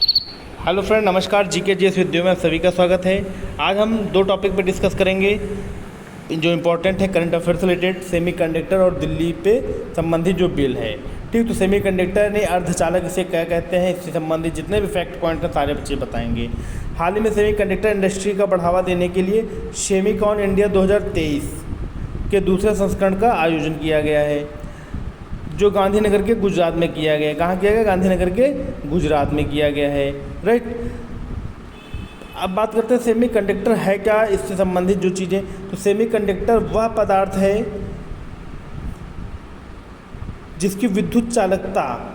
Hello friend, नमस्कार। GK GS विद्या में आप सभी का स्वागत है। आज हम दो टॉपिक पे डिस्कस करेंगे जो इम्पोर्टेंट है करंट अफेयर से रिलेटेड, सेमीकंडक्टर और दिल्ली पे संबंधित जो बिल है। ठीक, तो सेमीकंडक्टर ने अर्धचालक इसे क्या कहते हैं, इससे संबंधित जितने भी फैक्ट पॉइंट हैं सारे बच्चे बताएंगे। हाल ही में सेमीकंडक्टर इंडस्ट्री का बढ़ावा देने के लिए सेमीकॉन इंडिया 2023 के दूसरे संस्करण का आयोजन किया गया है, जो गांधीनगर के गुजरात में किया गया है। कहाँ किया गया? गांधीनगर के गुजरात में किया गया है। राइट। अब बात करते हैं सेमीकंडक्टर है क्या, इससे संबंधित जो चीज़ें। तो सेमीकंडक्टर वह पदार्थ है जिसकी विद्युत चालकता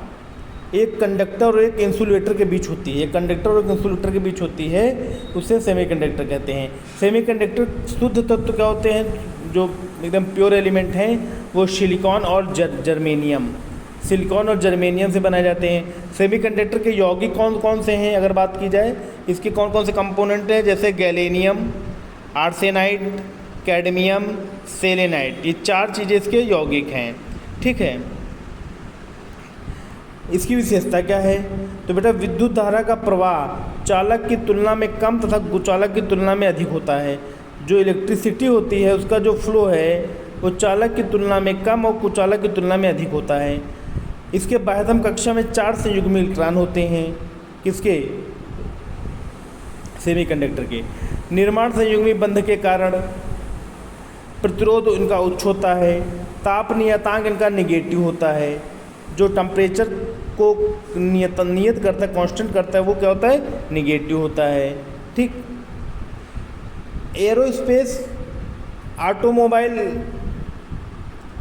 एक कंडक्टर और एक इंसुलेटर के बीच होती है। एक कंडक्टर और एक इंसुलेटर के बीच होती है, उसे सेमीकंडक्टर कहते हैं। सेमीकंडक्टर शुद्ध तत्व क्या होते हैं, जो एकदम प्योर एलिमेंट हैं, वो सिलिकॉन और जर्मेनियम, सिलिकॉन और जर्मेनियम से बनाए जाते हैं। सेमीकंडक्टर के यौगिक कौन कौन से हैं अगर बात की जाए, इसके कौन कौन से कंपोनेंट हैं, जैसे गैलेनियम, आर्सेनाइड, कैडमियम, सेलेनाइड, ये चार चीज़ें इसके यौगिक हैं। ठीक है। इसकी विशेषता क्या है? तो बेटा, विद्युत धारा का प्रवाह चालक की तुलना में कम तथा कुचालक की तुलना में अधिक होता है। जो इलेक्ट्रिसिटी होती है उसका जो फ्लो है वो चालक की तुलना में कम और कुचालक की तुलना में अधिक होता है। इसके बाह्यतम कक्षा में 4 संयुग्मी इलेक्ट्रॉन होते हैं। किसके? सेमीकंडक्टर के। निर्माण संयुग्मी बंध के कारण प्रतिरोध इनका उच्च होता है। ताप नियतांक इनका निगेटिव होता है। जो टेम्परेचर को नियत करता है, कांस्टेंट करता है, वो क्या होता है? निगेटिव होता है। ठीक। एरोस्पेस, ऑटोमोबाइल,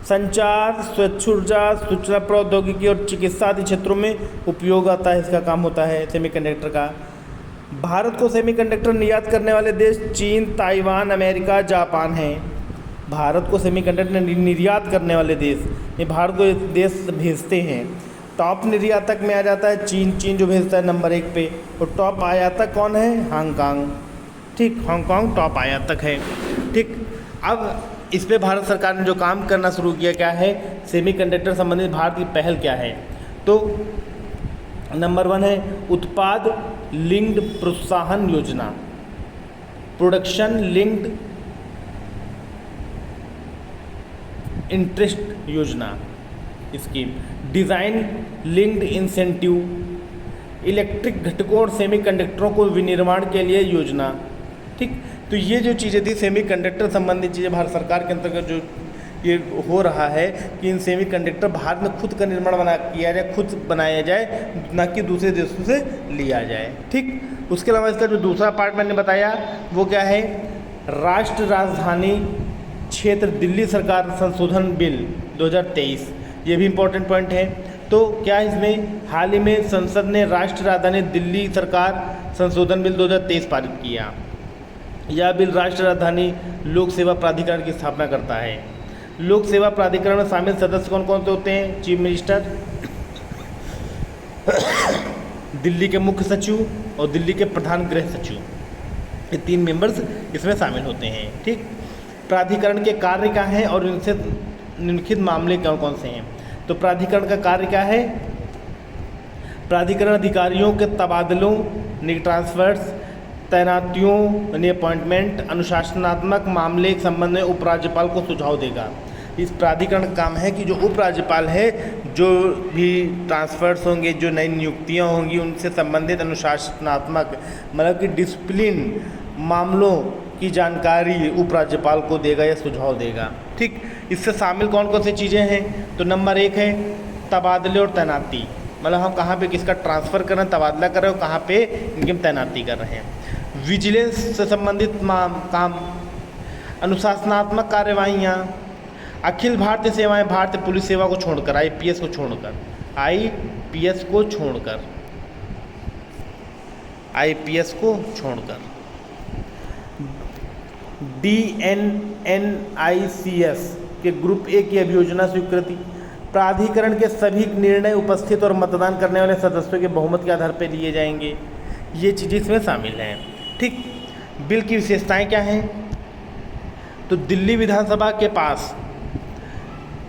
संचार, स्वच्छ ऊर्जा, सूचना प्रौद्योगिकी और चिकित्सा आदि क्षेत्रों में उपयोग आता है, इसका काम होता है सेमीकंडक्टर का। भारत को सेमीकंडक्टर निर्यात करने वाले देश चीन, ताइवान, अमेरिका, जापान हैं। भारत को सेमीकंडक्टर निर्यात करने वाले देश, ये भारत को देश भेजते हैं। टॉप निर्यातक में आ जाता है चीन। चीन जो भेजता है नंबर 1 पे, और टॉप आयातक कौन है? हांगकांग। ठीक, हांगकांग टॉप आयातक है। ठीक। अब इस पे भारत सरकार ने जो काम करना शुरू किया, क्या है? सेमीकंडक्टर संबंधित भारत की पहल क्या है? तो नंबर 1 है उत्पाद लिंक्ड प्रोत्साहन योजना, प्रोडक्शन लिंक्ड इंटरेस्ट योजना scheme, design linked incentive, electric घटकों और सेमीकंडक्टरों को विनिर्माण के लिए योजना। ठीक। तो ये जो चीज़ें थी सेमीकंडक्टर संबंधित चीज़ें, भारत सरकार के अंतर्गत जो ये हो रहा है कि इन सेमीकंडक्टर भारत में खुद का निर्माण किया जाए, खुद बनाया जाए, ना कि दूसरे देशों से लिया जाए। ठीक। उसके अलावा इसका जो दूसरा पार्ट मैंने बताया वो क्या है? राष्ट्र राजधानी क्षेत्र दिल्ली सरकार संशोधन बिल 2023, ये भी इम्पोर्टेंट पॉइंट है। तो क्या इसमें हाल ही में संसद ने राष्ट्र राजधानी दिल्ली सरकार संशोधन बिल 2023 पारित किया। यह बिल राष्ट्र राजधानी लोक सेवा प्राधिकरण की स्थापना करता है। लोक सेवा प्राधिकरण में शामिल सदस्य कौन कौन से होते हैं? चीफ मिनिस्टर, दिल्ली के मुख्य सचिव और दिल्ली के प्रधान गृह सचिव, ये 3 मेंबर्स इसमें शामिल होते हैं। ठीक। प्राधिकरण के कार्य क्या हैं और इनसे निम्नलिखित मामले कौन कौन से हैं? तो प्राधिकरण का कार्य क्या है? प्राधिकरण अधिकारियों के तबादलों, ट्रांसफर्स, तैनातियों यानी अपॉइंटमेंट, अनुशासनात्मक मामले के संबंध में उपराज्यपाल को सुझाव देगा। इस प्राधिकरण का काम है कि जो उपराज्यपाल है, जो भी ट्रांसफर्स होंगे, जो नई नियुक्तियां होंगी, उनसे संबंधित अनुशासनात्मक मतलब कि डिसिप्लिन मामलों की जानकारी उपराज्यपाल को देगा या सुझाव देगा। ठीक। इससे शामिल कौन कौन सी चीज़ें हैं? तो नंबर 1 है तबादले और तैनाती, मतलब हम कहाँ पे किसका ट्रांसफ़र कर रहे हैं, तबादला कर रहे हैं, कहाँ पे इनकी तैनाती कर रहे हैं। विजिलेंस से संबंधित काम, अनुशासनात्मक कार्यवाहियाँ, अखिल भारतीय सेवाएं, भारतीय पुलिस सेवा को छोड़कर, आईपीएस को छोड़कर, आईपीएस को छोड़कर, DNNICS के ग्रुप ए की अभियोजना स्वीकृति, प्राधिकरण के सभी निर्णय उपस्थित और मतदान करने वाले सदस्यों के बहुमत के आधार पर लिए जाएंगे। ये चीज़ें इसमें शामिल हैं। ठीक। बिल की विशेषताएं क्या हैं? तो दिल्ली विधानसभा के पास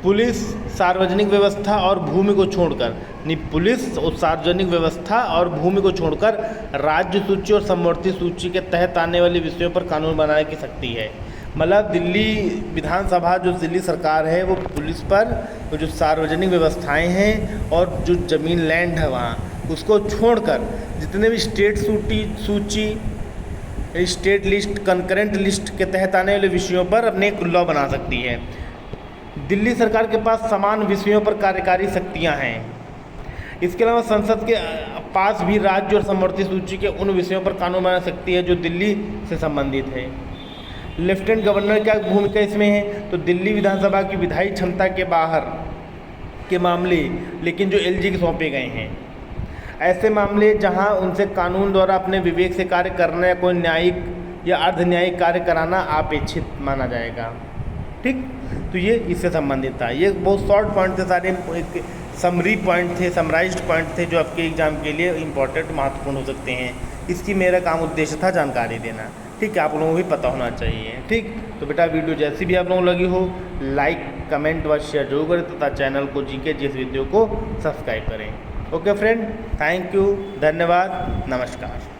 पुलिस, सार्वजनिक व्यवस्था और भूमि को छोड़कर नहीं, पुलिस और सार्वजनिक व्यवस्था और भूमि को छोड़कर राज्य सूची और समवर्ती सूची के तहत आने वाले विषयों पर कानून बनाने की शक्ति है। मतलब दिल्ली विधानसभा, जो दिल्ली सरकार है, वो पुलिस पर वो जो सार्वजनिक व्यवस्थाएं हैं और जो ज़मीन लैंड है वहाँ, उसको छोड़कर जितने भी स्टेट सूची, स्टेट लिस्ट, कंकरेंट लिस्ट के तहत आने वाले विषयों पर अपने एक लॉ बना सकती है। दिल्ली सरकार के पास समान विषयों पर कार्यकारी शक्तियां हैं। इसके अलावा संसद के पास भी राज्य और समवर्ती सूची के उन विषयों पर कानून बना सकती है जो दिल्ली से संबंधित है। लेफ्टिनेंट गवर्नर क्या भूमिका इसमें है? तो दिल्ली विधानसभा की विधायी क्षमता के बाहर के मामले लेकिन जो एलजी के सौंपे गए हैं, ऐसे मामले जहां उनसे कानून द्वारा अपने विवेक से कार्य करना या कोई न्यायिक या अर्ध न्यायिक कार्य कराना अपेक्षित माना जाएगा। ठीक, तो ये इससे संबंधित था। ये बहुत शॉर्ट पॉइंट थे, सारे एक समरी पॉइंट थे, समराइज्ड पॉइंट थे जो आपके एग्जाम के लिए इंपॉर्टेंट, महत्वपूर्ण हो सकते हैं। इसकी मेरा काम उद्देश्य था जानकारी देना। ठीक है, आप लोगों को भी पता होना चाहिए। ठीक, तो बेटा वीडियो जैसी भी आप लोगों को लगी हो, लाइक, कमेंट व शेयर जरूर करें तथा चैनल को जीके जिस वीडियो को सब्सक्राइब करें। ओके फ्रेंड, थैंक यू, धन्यवाद, नमस्कार।